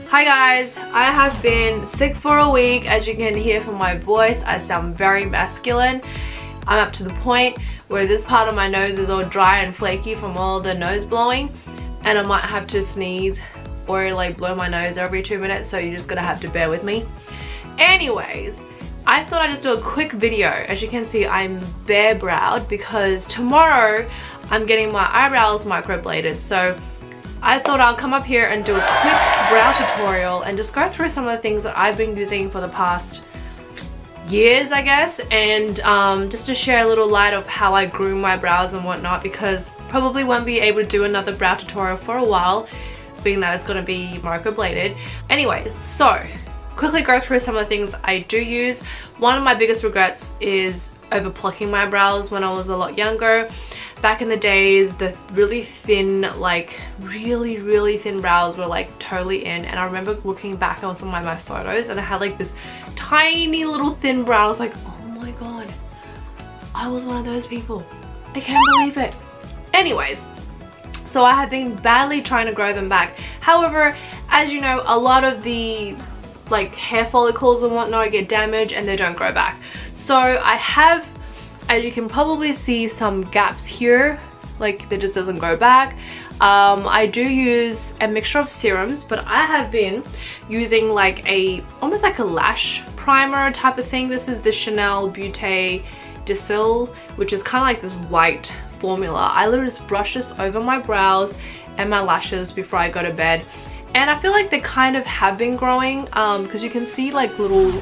Hi guys, I have been sick for a week. As you can hear from my voice, I sound very masculine. I'm up to the point where this part of my nose is all dry and flaky from all the nose blowing, and I might have to sneeze or like blow my nose every 2 minutes, so you're just gonna have to bear with me. Anyways, I thought I'd just do a quick video. As you can see, I'm bare browed because tomorrow I'm getting my eyebrows microbladed, so I thought I'll come up here and do a quick brow tutorial and just go through some of the things that I've been using for the past years, I guess, and just to share a little light of how I groom my brows and whatnot, because probably won't be able to do another brow tutorial for a while, being that it's going to be microbladed. Anyways, so quickly go through some of the things I do use. One of my biggest regrets is over plucking my brows when I was a lot younger. Back in the days, the really thin, like really thin brows were like totally in, and I remember looking back on some of my photos and I had like this tiny little thin brow. I was like, oh my god, I was one of those people. I can't believe it. Anyways, so I have been badly trying to grow them back. However, as you know, a lot of the like hair follicles and whatnot get damaged and they don't grow back. So I have, as you can probably see, some gaps here, like that just doesn't grow back. I do use a mixture of serums, but I have been using like almost like a lash primer type of thing. This is the Chanel Beaute De Cil, which is kind of like this white formula. I literally just brush this over my brows and my lashes before I go to bed, and I feel like they kind of have been growing, because you can see like little,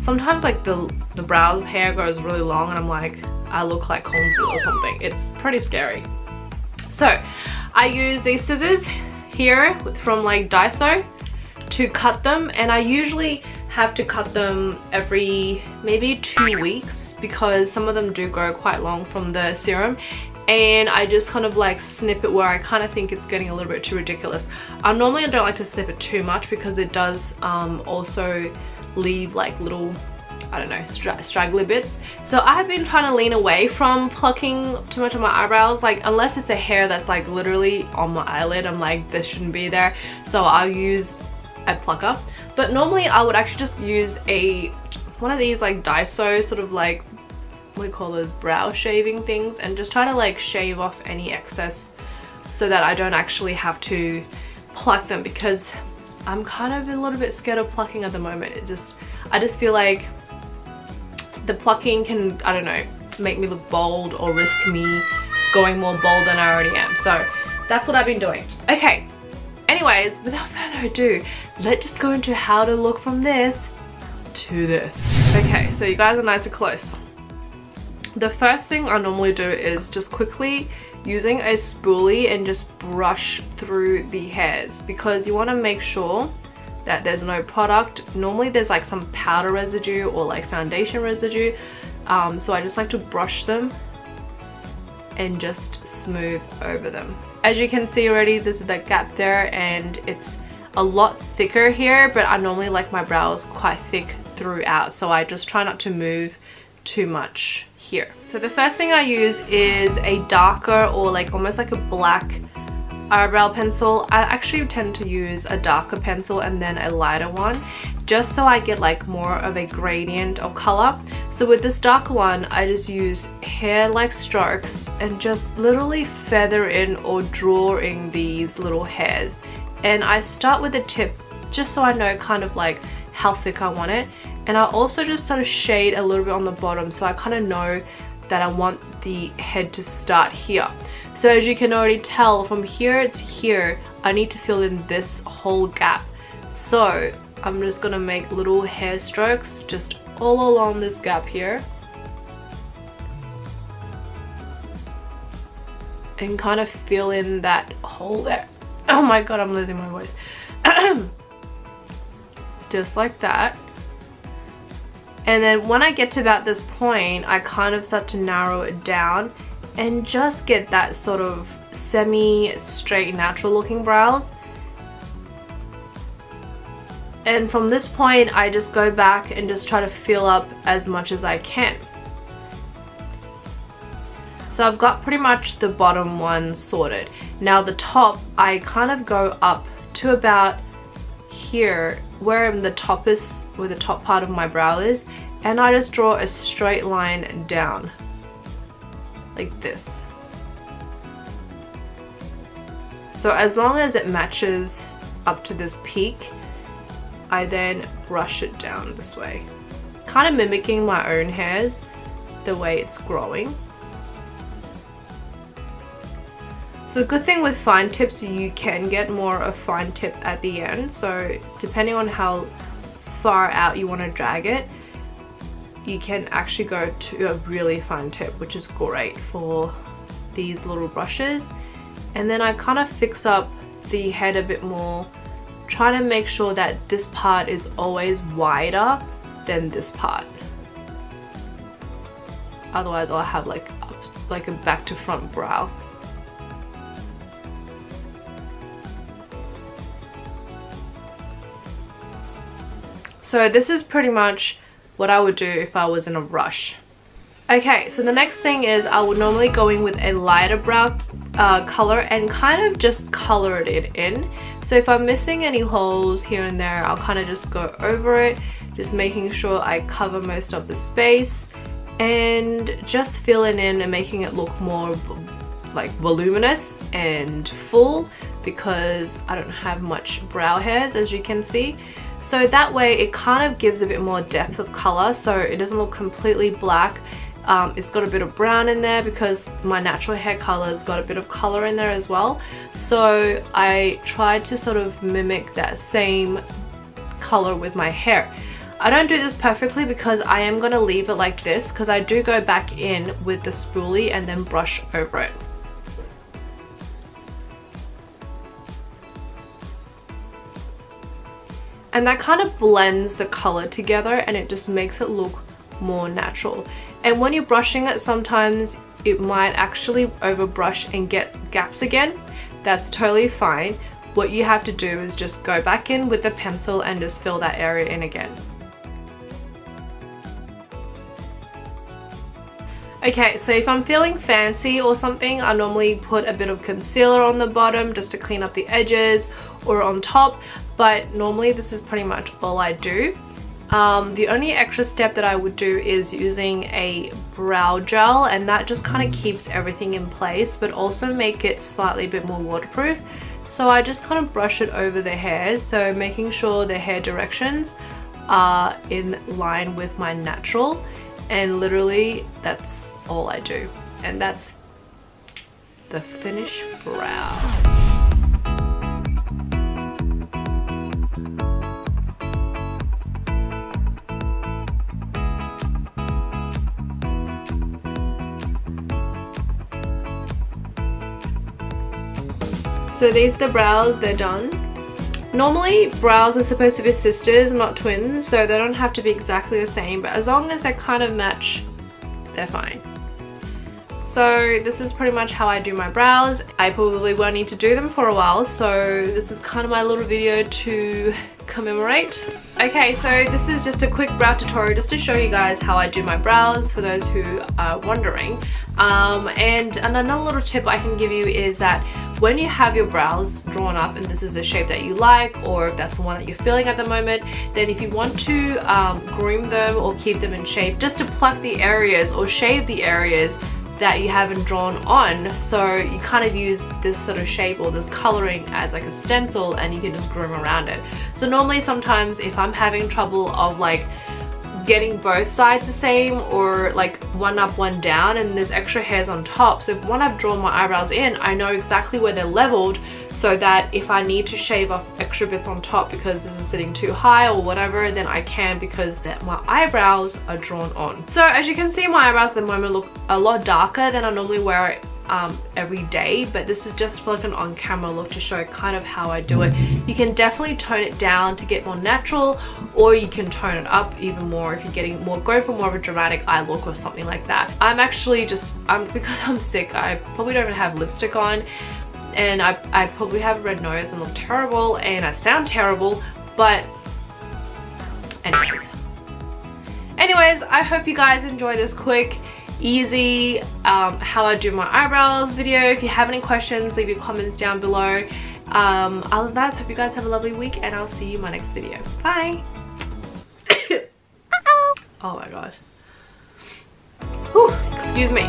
sometimes like the brows hair goes really long and I'm like, I look like cornfield or something. It's pretty scary. So I use these scissors here from like Daiso to cut them, and I usually have to cut them every maybe 2 weeks because some of them do grow quite long from the serum, and I just kind of like snip it where I kind of think it's getting a little bit too ridiculous. Normally I don't like to snip it too much because it does also leave like little, I don't know, straggly bits. So I have been trying to lean away from plucking too much of my eyebrows, like unless it's a hair that's like literally on my eyelid, I'm like, this shouldn't be there, so I'll use a plucker. But normally I would actually just use one of these like Daiso sort of like, what do you call those, brow shaving things, and just try to like shave off any excess so that I don't actually have to pluck them, because I'm kind of a little bit scared of plucking at the moment. I just feel like the plucking can, I don't know, make me look bold or risk me going more bold than I already am. So that's what I've been doing. Okay, anyways, without further ado, let's just go into how to look from this to this. Okay, so you guys are nice and close. The first thing I normally do is just quickly using a spoolie and just brush through the hairs, because you want to make sure that there's no product. Normally there's like some powder residue or like foundation residue, so I just like to brush them and just smooth over them. As you can see already, this is that gap there, and it's a lot thicker here, but I normally like my brows quite thick throughout, so I just try not to move too much here. So the first thing I use is a darker or like almost like a black eyebrow pencil. I actually tend to use a darker pencil and then a lighter one, just so I get like more of a gradient of color. So with this darker one, I just use hair-like strokes and just literally feather in or draw in these little hairs. And I start with the tip just so I know kind of like how thick I want it. And I also just sort of shade a little bit on the bottom, so I kind of know that I want the head to start here. So as you can already tell, from here to here, I need to fill in this whole gap. So I'm just gonna make little hair strokes just all along this gap here, and kind of fill in that hole there. Oh my god, I'm losing my voice. Just like that. And then when I get to about this point, I kind of start to narrow it down and just get that sort of semi-straight, natural looking brows. And from this point, I just go back and just try to fill up as much as I can. So I've got pretty much the bottom one sorted. Now the top, I kind of go up to about here where the top is, where the top part of my brow is, and I just draw a straight line down like this. So as long as it matches up to this peak, I then brush it down this way, kind of mimicking my own hairs, the way it's growing. So the good thing with fine tips, you can get more of a fine tip at the end. So depending on how far out you want to drag it, you can actually go to a really fine tip, which is great for these little brushes. And then I kind of fix up the head a bit more, trying to make sure that this part is always wider than this part. Otherwise I'll have like a back to front brow. So this is pretty much what I would do if I was in a rush. Okay, so the next thing is I would normally go in with a lighter brow color and kind of just color it in. So if I'm missing any holes here and there, I'll kind of just go over it, just making sure I cover most of the space and just filling in and making it look more like voluminous and full, because I don't have much brow hairs, as you can see. So that way it kind of gives a bit more depth of color, so it doesn't look completely black. It's got a bit of brown in there because my natural hair color's got a bit of color in there as well. So I tried to sort of mimic that same color with my hair. I don't do this perfectly because I am going to leave it like this, because I do go back in with the spoolie and then brush over it. And that kind of blends the color together and it just makes it look more natural. And when you're brushing it, sometimes it might actually overbrush and get gaps again. That's totally fine. What you have to do is just go back in with the pencil and just fill that area in again. Okay, so if I'm feeling fancy or something, I normally put a bit of concealer on the bottom just to clean up the edges, or on top, but normally this is pretty much all I do. The only extra step that I would do is using a brow gel, and that just kind of keeps everything in place but also make it slightly a bit more waterproof. So I just kind of brush it over the hairs, so making sure the hair directions are in line with my natural, and literally that's all I do, and that's the finished brow. So these are the brows, they're done. Normally brows are supposed to be sisters, not twins, so they don't have to be exactly the same, but as long as they kind of match, they're fine. So this is pretty much how I do my brows. I probably won't need to do them for a while, so this is kind of my little video to commemorate. Okay, so this is just a quick brow tutorial just to show you guys how I do my brows for those who are wondering. And another little tip I can give you is that when you have your brows drawn up and this is the shape that you like, or if that's the one that you're feeling at the moment, then if you want to groom them or keep them in shape, just to pluck the areas or shave the areas that you haven't drawn on, so you kind of use this sort of shape or this coloring as like a stencil, and you can just groom around it. So normally sometimes if I'm having trouble of like getting both sides the same, or like one up one down and there's extra hairs on top, so when I've drawn my eyebrows in, I know exactly where they're leveled, so that if I need to shave off extra bits on top because this is sitting too high or whatever, then I can, because my eyebrows are drawn on. So as you can see, my eyebrows at the moment look a lot darker than I normally wear it every day, but this is just for like an on-camera look to show kind of how I do it. You can definitely tone it down to get more natural, or you can tone it up even more if you're getting more, going for more of a dramatic eye look or something like that. I'm actually just, because I'm sick, I probably don't even have lipstick on, and I probably have a red nose and look terrible and I sound terrible, but anyways, I hope you guys enjoy this quick, easy how I do my eyebrows video. If you have any questions, leave your comments down below. Other than that, hope you guys have a lovely week, and I'll see you in my next video. Bye. Oh my god. Whew, excuse me.